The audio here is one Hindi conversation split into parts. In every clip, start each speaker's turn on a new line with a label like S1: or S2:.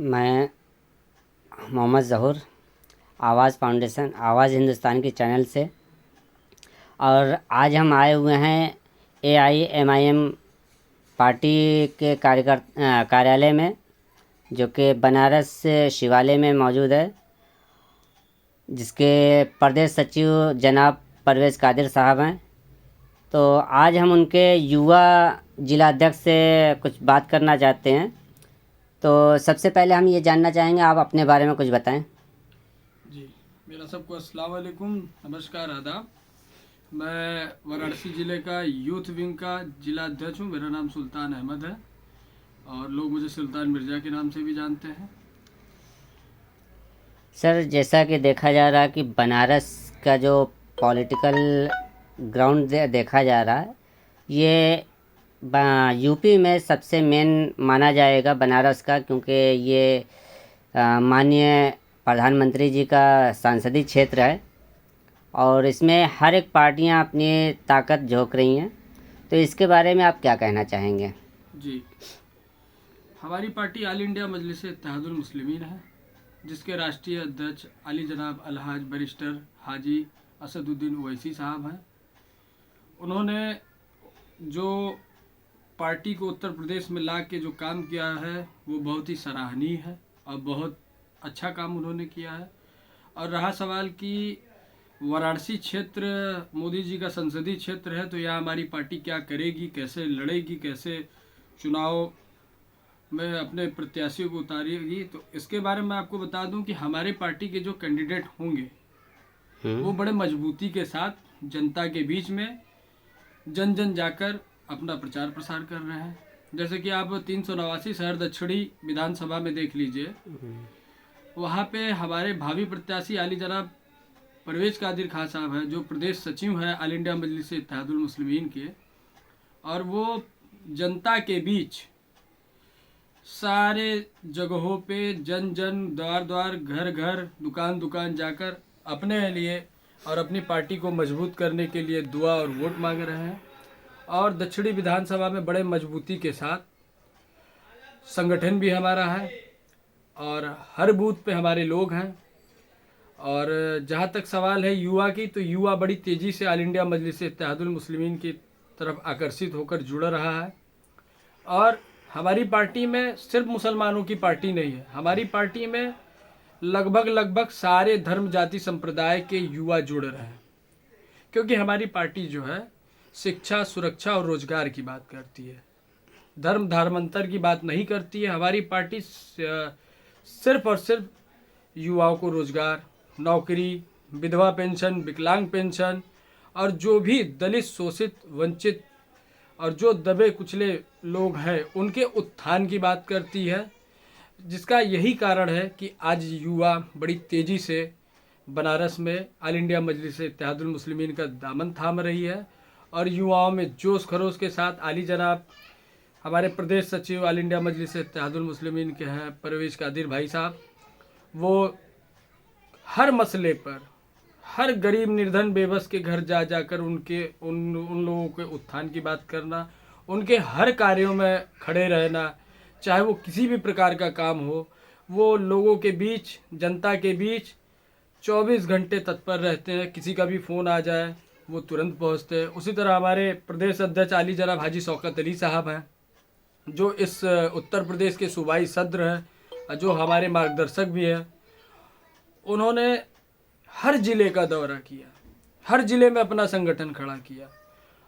S1: मैं मोहम्मद ज़हूर आवाज़ फाउंडेशन आवाज़ हिंदुस्तान के चैनल से, और आज हम आए हुए हैं AIMIM पार्टी के कार्यालय में, जो कि बनारस शिवालय में मौजूद है, जिसके प्रदेश सचिव जनाब परवेज़ कादिर साहब हैं। तो आज हम उनके युवा जिला अध्यक्ष से कुछ बात करना चाहते हैं। तो सबसे पहले हम ये जानना चाहेंगे, आप अपने बारे में कुछ बताएं।
S2: जी, मेरा सबको अस्सलाम वालेकुम, नमस्कार, आदाब। मैं वाराणसी ज़िले का यूथ विंग का जिला अध्यक्ष हूँ। मेरा नाम सुल्तान अहमद है और लोग मुझे सुल्तान मिर्ज़ा के नाम से भी जानते हैं।
S1: सर, जैसा कि देखा जा रहा है कि बनारस का जो पॉलिटिकल ग्राउंड देखा जा रहा है, ये यूपी में सबसे मेन माना जाएगा बनारस का, क्योंकि ये माननीय प्रधानमंत्री जी का संसदीय क्षेत्र है और इसमें हर एक पार्टियां अपनी ताकत झोंक रही हैं। तो इसके बारे में आप क्या कहना चाहेंगे?
S2: जी, हमारी पार्टी ऑल इंडिया मजलिस इत्तेहादुल मुस्लिमीन है, जिसके राष्ट्रीय अध्यक्ष अली जनाब अलहाज बैरिस्टर हाजी असदुद्दीन ओवैसी साहब हैं। उन्होंने जो पार्टी को उत्तर प्रदेश में ला के जो काम किया है वो बहुत ही सराहनीय है और बहुत अच्छा काम उन्होंने किया है। और रहा सवाल कि वाराणसी क्षेत्र मोदी जी का संसदीय क्षेत्र है, तो यहाँ हमारी पार्टी क्या करेगी, कैसे लड़ेगी, कैसे चुनाव में अपने प्रत्याशियों को उतारेगी, तो इसके बारे में आपको बता दूं कि हमारे पार्टी के जो कैंडिडेट होंगे वो बड़े मजबूती के साथ जनता के बीच में जन जन जाकर अपना प्रचार प्रसार कर रहे हैं। जैसे कि आप 389 शहर दक्षिणी विधानसभा में देख लीजिए, वहाँ पे हमारे भावी प्रत्याशी आली जनाब परवेज़ कादिर खान साहब हैं, जो प्रदेश सचिव हैं ऑल इंडिया मजलिस इत्तेहादुल मुस्लिमीन के, और वो जनता के बीच सारे जगहों पे जन जन द्वार द्वार घर घर दुकान दुकान जाकर अपने लिए और अपनी पार्टी को मजबूत करने के लिए दुआ और वोट मांग रहे हैं। और दक्षिणी विधानसभा में बड़े मजबूती के साथ संगठन भी हमारा है और हर बूथ पे हमारे लोग हैं। और जहाँ तक सवाल है युवा की, तो युवा बड़ी तेज़ी से ऑल इंडिया मजलिस इत्तेहादुल मुस्लिमीन की तरफ आकर्षित होकर जुड़ रहा है। और हमारी पार्टी में सिर्फ मुसलमानों की पार्टी नहीं है, हमारी पार्टी में लगभग सारे धर्म जाति संप्रदाय के युवा जुड़ रहे हैं, क्योंकि हमारी पार्टी जो है शिक्षा, सुरक्षा और रोजगार की बात करती है, धर्म धर्मांतर की बात नहीं करती है। हमारी पार्टी सिर्फ और सिर्फ युवाओं को रोजगार, नौकरी, विधवा पेंशन, विकलांग पेंशन और जो भी दलित, शोषित, वंचित और जो दबे कुचले लोग हैं उनके उत्थान की बात करती है। जिसका यही कारण है कि आज युवा बड़ी तेज़ी से बनारस में ऑल इंडिया मजलिस इत्तेहादुल मुस्लिमीन का दामन थाम रही है और युवाओं में जोश खरोश के साथ आली जनाब हमारे प्रदेश सचिव ऑल इंडिया मजलिस इत्तेहादुल मुस्लिमीन के हैं परवेज़ कादिर भाई साहब, वो हर मसले पर हर गरीब निर्धन बेबस के घर जा जाकर उन लोगों के उत्थान की बात करना, उनके हर कार्यों में खड़े रहना, चाहे वो किसी भी प्रकार का काम हो, वो लोगों के बीच, जनता के बीच 24 घंटे तत्पर रहते हैं। किसी का भी फ़ोन आ जाए वो तुरंत पहुंचते हैं। उसी तरह हमारे प्रदेश अध्यक्ष आली जनाब हाजी शौकत अली साहब हैं, जो इस उत्तर प्रदेश के सूबाई सदर हैं, जो हमारे मार्गदर्शक भी हैं। उन्होंने हर ज़िले का दौरा किया, हर ज़िले में अपना संगठन खड़ा किया।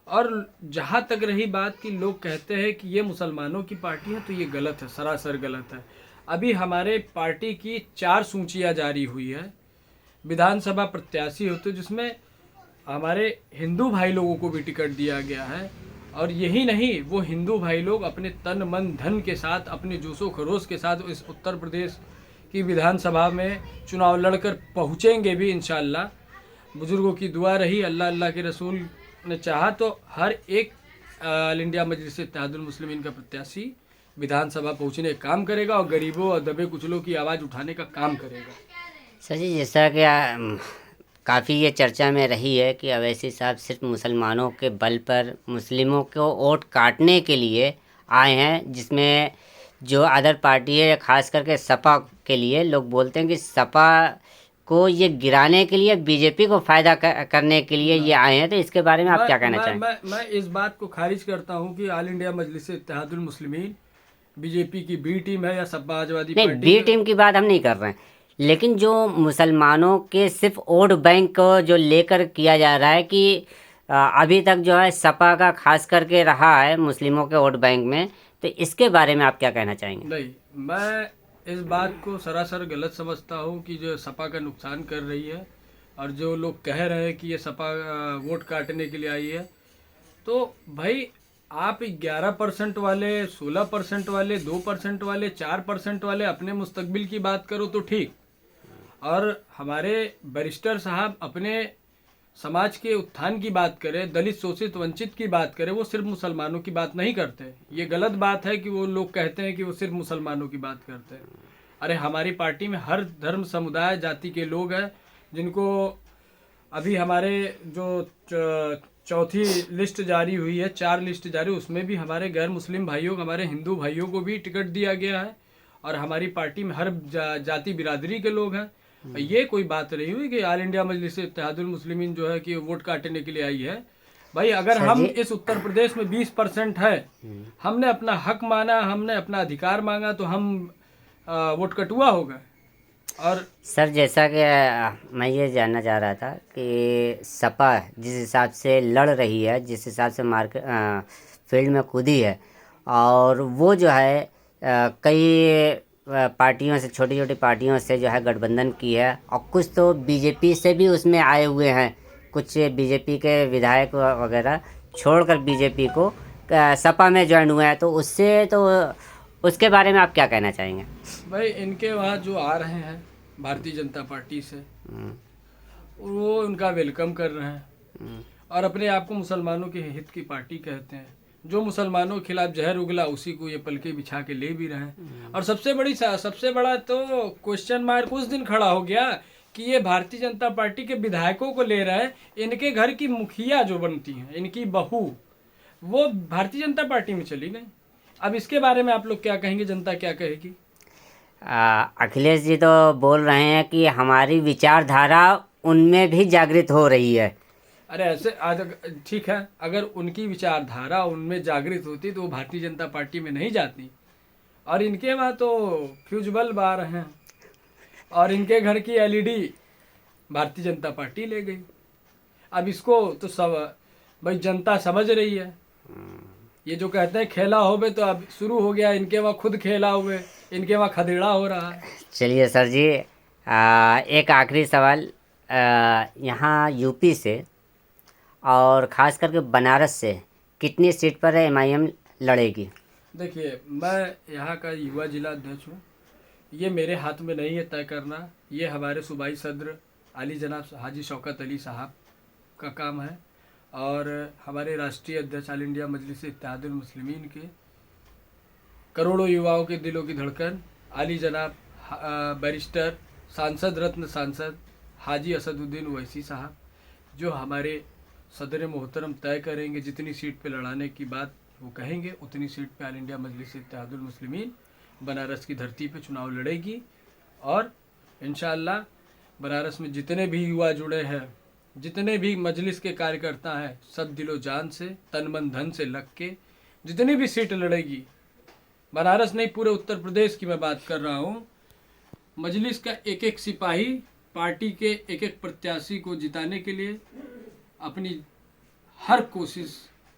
S2: और जहाँ तक रही बात कि लोग कहते हैं कि ये मुसलमानों की पार्टी है, तो ये गलत है, सरासर गलत है। अभी हमारे पार्टी की 4 सूचियाँ जारी हुई है विधानसभा प्रत्याशी होते, जिसमें हमारे हिंदू भाई लोगों को भी टिकट दिया गया है। और यही नहीं, वो हिंदू भाई लोग अपने तन मन धन के साथ, अपने जोशो खरोश के साथ इस उत्तर प्रदेश की विधानसभा में चुनाव लड़कर पहुँचेंगे भी इंशाअल्लाह। बुजुर्गों की दुआ रही, अल्लाह के रसूल ने चाहा तो हर एक ऑल इंडिया मजलिस इत्तेहादुल मुस्लिमीन का प्रत्याशी विधानसभा पहुँचने का काम करेगा और गरीबों और दबे कुचलों की आवाज़ उठाने का काम करेगा।
S1: सर जी, जैसा कि काफ़ी ये चर्चा में रही है कि अवैसी साहब सिर्फ मुसलमानों के बल पर मुस्लिमों को वोट काटने के लिए आए हैं, जिसमें जो अदर पार्टी है, खास करके सपा के लिए लोग बोलते हैं कि सपा को ये गिराने के लिए, बीजेपी को फायदा करने के लिए ये आए हैं, तो इसके बारे में आप क्या कहना चाहेंगे?
S2: मैं इस बात को खारिज करता हूँ कि ऑल इंडिया मजलिस इत्तेहादुल मुस्लिमीन बीजेपी की बी टीम है या समाजवादी
S1: नहीं,
S2: पार्टी
S1: बी टीम की बात हम नहीं कर रहे हैं, लेकिन जो मुसलमानों के सिर्फ वोट बैंक को जो लेकर किया जा रहा है कि अभी तक जो है सपा का खास करके रहा है मुस्लिमों के वोट बैंक में, तो इसके बारे में आप क्या कहना चाहेंगे?
S2: नहीं, मैं इस बात को सरासर गलत समझता हूँ कि जो सपा का नुकसान कर रही है और जो लोग कह रहे हैं कि ये सपा वोट काटने के लिए आई है, तो भाई आप 11% वाले, 16% वाले, 2% वाले, 4% वाले अपने मुस्तकबिल की बात करो तो ठीक, और हमारे बैरिस्टर साहब अपने समाज के उत्थान की बात करें, दलित शोषित वंचित की बात करें, वो सिर्फ मुसलमानों की बात नहीं करते। ये गलत बात है कि वो लोग कहते हैं कि वो सिर्फ मुसलमानों की बात करते हैं। अरे हमारी पार्टी में हर धर्म, समुदाय, जाति के लोग हैं, जिनको अभी हमारे जो चौथी लिस्ट जारी हुई है, 4 लिस्ट जारी, उसमें भी हमारे गैर मुस्लिम भाइयों, हमारे हिंदू भाइयों को भी टिकट दिया गया है, और हमारी पार्टी में हर जाति बिरादरी के लोग हैं। ये कोई बात नहीं हुई कि ऑल इंडिया मजलिस इत्तेहादुल मुस्लिमीन जो है कि वोट काटने के लिए आई है। भाई अगर हम इस उत्तर प्रदेश में 20% है, हमने अपना हक माना, हमने अपना अधिकार मांगा, तो हम वोट कटुआ होगा। और
S1: सर, जैसा कि मैं ये जानना चाह रहा था कि सपा जिस हिसाब से लड़ रही है, जिस हिसाब से मार्केट फील्ड में कूदी है, और वो जो है कई पार्टियों से, छोटी छोटी पार्टियों से जो है गठबंधन की है, और कुछ तो बीजेपी से भी उसमें आए हुए हैं, कुछ बीजेपी के विधायक वगैरह छोड़कर बीजेपी को सपा में ज्वाइन हुए हैं, तो उससे, तो उसके बारे में आप क्या कहना चाहेंगे?
S2: भाई इनके वहाँ जो आ रहे हैं भारतीय जनता पार्टी से, वो उनका वेलकम कर रहे हैं और अपने आप को मुसलमानों के हित की पार्टी कहते हैं। जो मुसलमानों के खिलाफ जहर उगला, उसी को ये पलके बिछा के ले भी रहे हैं। और सबसे बड़ा तो क्वेश्चन मार्क उस दिन खड़ा हो गया कि ये भारतीय जनता पार्टी के विधायकों को ले रहे हैं, इनके घर की मुखिया जो बनती हैं, इनकी बहू, वो भारतीय जनता पार्टी में चली गई। अब इसके बारे में आप लोग क्या कहेंगे, जनता क्या कहेगी?
S1: अखिलेश जी तो बोल रहे हैं कि हमारी विचारधारा उनमें भी जागृत हो रही है।
S2: अरे ऐसे ठीक है, अगर उनकी विचारधारा उनमें जागृत होती तो वो भारतीय जनता पार्टी में नहीं जाती। और इनके वहाँ तो फ्यूज बल्ब आ रहे हैं, और इनके घर की एलईडी भारतीय जनता पार्टी ले गई। अब इसको तो सब भाई जनता समझ रही है। ये जो कहते हैं खेला होवे, तो अब शुरू हो गया, इनके वहाँ खुद खेला हुए, इनके वहाँ खदेड़ा हो रहा है।
S1: चलिए सर जी, एक आखिरी सवाल, यहाँ यूपी से और ख़ास करके बनारस से कितनी सीट पर एमआईएम लड़ेगी?
S2: देखिए, मैं यहाँ का युवा जिला अध्यक्ष हूँ, ये मेरे हाथ में नहीं है तय करना, ये हमारे सूबाई सदर आली जनाब हाजी शौकत अली साहब का काम है, और हमारे राष्ट्रीय अध्यक्ष ऑल इंडिया मजलिस इत्तेहादुल मुस्लिमीन के करोड़ों युवाओं के दिलों की धड़कन आली जनाब बैरिस्टर सांसद रत्न सांसद हाजी असदुद्दीन ओवैसी साहब, जो हमारे सदर मोहतरम तय करेंगे। जितनी सीट पे लड़ाने की बात वो कहेंगे, उतनी सीट पे ऑल इंडिया मजलिस इत्तेहादुल मुस्लिमीन बनारस की धरती पे चुनाव लड़ेगी। और इंशाअल्लाह बनारस में जितने भी युवा जुड़े हैं, जितने भी मजलिस के कार्यकर्ता हैं, सब दिलो जान से, तन मन धन से लग के जितनी भी सीट लड़ेगी, बनारस नहीं पूरे उत्तर प्रदेश की मैं बात कर रहा हूँ, मजलिस का एक एक सिपाही पार्टी के एक एक प्रत्याशी को जिताने के लिए अपनी हर कोशिश,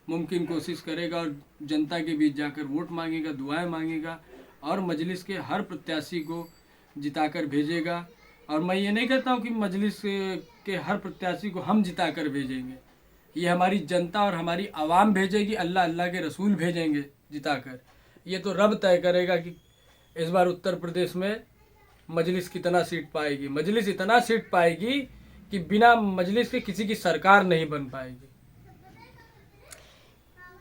S2: मुमकिन कोशिश करेगा, और जनता के बीच जाकर वोट मांगेगा, दुआएं मांगेगा, और मजलिस के हर प्रत्याशी को जिताकर भेजेगा। और मैं ये नहीं कहता हूँ कि मजलिस के हर प्रत्याशी को हम जिताकर भेजेंगे, ये हमारी जनता और हमारी आवाम भेजेगी, अल्लाह अल्लाह के रसूल भेजेंगे जिताकर। ये तो रब तय करेगा कि इस बार उत्तर प्रदेश में मजलिस कितना सीट पाएगी। मजलिस इतना सीट पाएगी कि बिना मजलिस के किसी की सरकार नहीं बन पाएगी।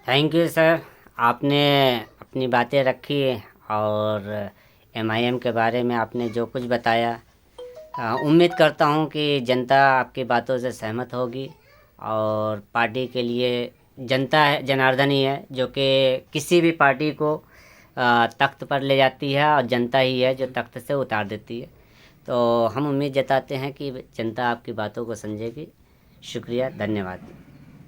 S1: थैंक यू सर, आपने अपनी बातें रखी और एमआईएम के बारे में आपने जो कुछ बताया, उम्मीद करता हूँ कि जनता आपकी बातों से सहमत होगी, और पार्टी के लिए जनता है, जनार्दन ही है, जो कि किसी भी पार्टी को तख्त पर ले जाती है और जनता ही है जो तख्त से उतार देती है। तो हम उम्मीद जताते हैं कि जनता आपकी बातों को समझेगी। शुक्रिया, धन्यवाद।